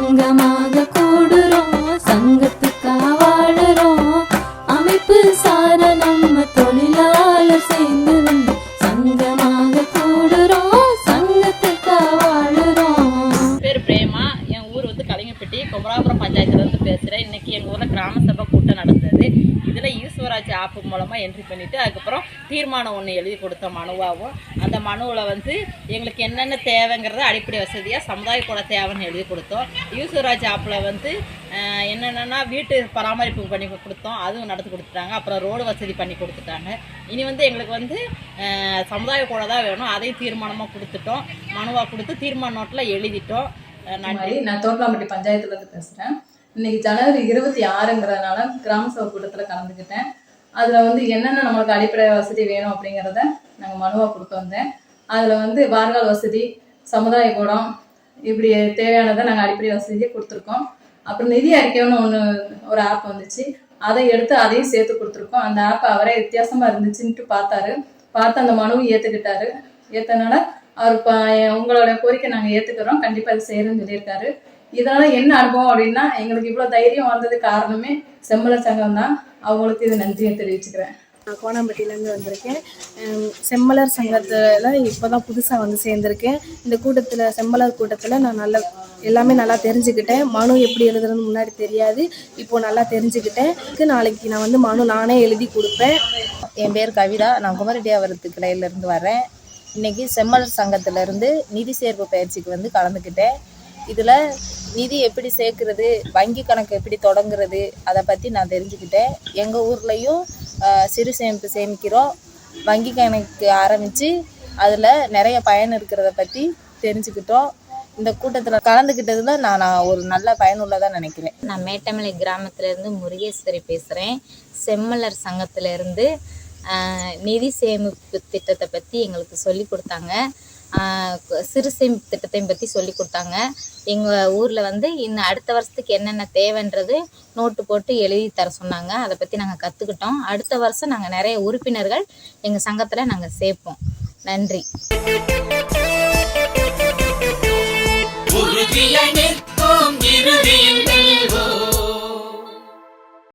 சங்கமாக கூடுறோம், சங்கத்துக்கா வாழுறோம். அமைப்பு சார நம்ம தொழிலாளர் சேர்ந்து வந்து சங்கமாக கூடுறோம், சங்கத்துக்கா வாழுறோம். பேர் பிரேமா. என் ஊர் வந்து கலிங்கப்பட்டி குமராபுரம் பஞ்சாயத்துலேருந்து பேசுகிறேன். இன்றைக்கி எங்கள் ஊரில் கிராம சபை கூட்டம் நடந்தது. இதில் ஈஸ்வராஜ் ஆப்பு மூலமாக என்ட்ரி பண்ணிவிட்டு அதுக்கப்புறம் தீர்மானம் ஒன்று எழுதி கொடுத்த மனுவாகவும், அந்த மனுவில் வந்து எங்களுக்கு என்னென்ன தேவைங்கிறத அடிப்படை வசதியாக சமுதாய கூட தேவைன்னு எழுதி கொடுத்தோம். ஈஸ்வராஜ் ஆப்பில் வந்து என்னென்னா வீட்டு பராமரிப்பு பண்ணி கொடுத்தோம், அதுவும் நடத்தி கொடுத்துட்டாங்க. அப்புறம் ரோடு வசதி பண்ணி கொடுத்துட்டாங்க. இனி வந்து எங்களுக்கு வந்து சமுதாய கூட தான் வேணும், அதையும் தீர்மானமாக கொடுத்துட்டோம். மனுவாக கொடுத்து தீர்மான நோட்டில் எழுதிட்டோம். நன்றி. நான் தோட்டலாம்பட்டி பஞ்சாயத்துலேருந்து பேசுகிறேன். இன்னைக்கு ஜனவரி 26ங்கிறதுனால கிராம சபை கூட்டத்தில் கலந்துக்கிட்டேன். அதில் வந்து என்னென்ன நம்மளுக்கு அடிப்படை வசதி வேணும் அப்படிங்கிறத நாங்கள் மனுவாக கொடுத்து வந்தேன். அதில் வந்து வார்கால் வசதி, சமுதாய கூடம், இப்படி தேவையானதை நாங்கள் அடிப்படை வசதியே கொடுத்துருக்கோம். அப்புறம் நிதி அறிக்கைன்னு ஒரு ஆப் வந்துச்சு, அதை எடுத்து அதையும் சேர்த்து கொடுத்துருக்கோம். அந்த ஆப் அவரே வித்தியாசமாக இருந்துச்சுன்ட்டு பார்த்து அந்த மனுவை ஏற்றுக்கிட்டாரு. ஏற்றனால அவர் உங்களோட கோரிக்கை நாங்கள் ஏற்றுக்கிறோம், கண்டிப்பாக இது செய்யணும்னு சொல்லியிருக்காரு. இதனால் என்ன அனுபவம் அப்படின்னா, எங்களுக்கு இவ்வளோ தைரியம் வந்தது காரணமே செம்மலர் சங்கம் தான். அவங்களுக்கு இது நன்றியை தெரிவிச்சுக்கிறேன். நான் கோணாம்பட்டியிலேருந்து வந்திருக்கேன். செம்மலர் சங்கத்தில் இப்போ தான் புதுசாக வந்து சேர்ந்துருக்கேன். இந்த கூட்டத்தில், செம்மலர் கூட்டத்தில் நான் எல்லாமே நல்லா தெரிஞ்சுக்கிட்டேன். மனு எப்படி எழுதுறதுன்னு முன்னாடி தெரியாது, இப்போது நல்லா தெரிஞ்சுக்கிட்டேன். நாளைக்கு நான் வந்து மனு நானே எழுதி கொடுப்பேன். என் பேர் கவிதா. நான் குமரட்டியாவரத்து கிளையிலேருந்து வரேன். இன்றைக்கி செம்மலர் சங்கத்திலேருந்து நிதி சேர்ப்பு பயிற்சிக்கு வந்து கலந்துக்கிட்டேன். இதில் நிதி எப்படி சேர்க்குறது, வங்கி கணக்கு எப்படி தொடங்குறது, அதை பற்றி நான் தெரிஞ்சுக்கிட்டேன். எங்கள் ஊர்லேயும் சிறு சேமிப்பு சேமிக்கிறோம், வங்கி கணக்கு ஆரம்பித்து அதில் நிறைய பயன் இருக்கிறத பற்றி தெரிஞ்சுக்கிட்டோம். இந்த கூட்டத்தில் கலந்துக்கிட்டதில் நான் ஒரு நல்ல பயனுள்ளதாக நினைக்கிறேன். நான் மேட்டமலை கிராமத்திலேருந்து முருகேஸ்வரி பேசுகிறேன். செம்மலர் சங்கத்திலேருந்து நிதி சேமிப்பு திட்டத்தை பற்றி எங்களுக்கு சொல்லி கொடுத்தாங்க. சிறு சேமிப்பு திட்டத்தையும் பற்றி சொல்லி கொடுத்தாங்க. எங்கள் ஊரில் வந்து இன்னும் அடுத்த வருஷத்துக்கு என்னென்ன தேவைன்றது நோட்டு போட்டு எழுதி தர சொன்னாங்க. அதை பற்றி நாங்கள் கற்றுக்கிட்டோம். அடுத்த வருஷம் நாங்கள் நிறைய உறுப்பினர்கள் எங்கள் சங்கத்தில் நாங்கள் சேர்ப்போம். நன்றி. உறுதியாய் நிற்போம், இறுதியில்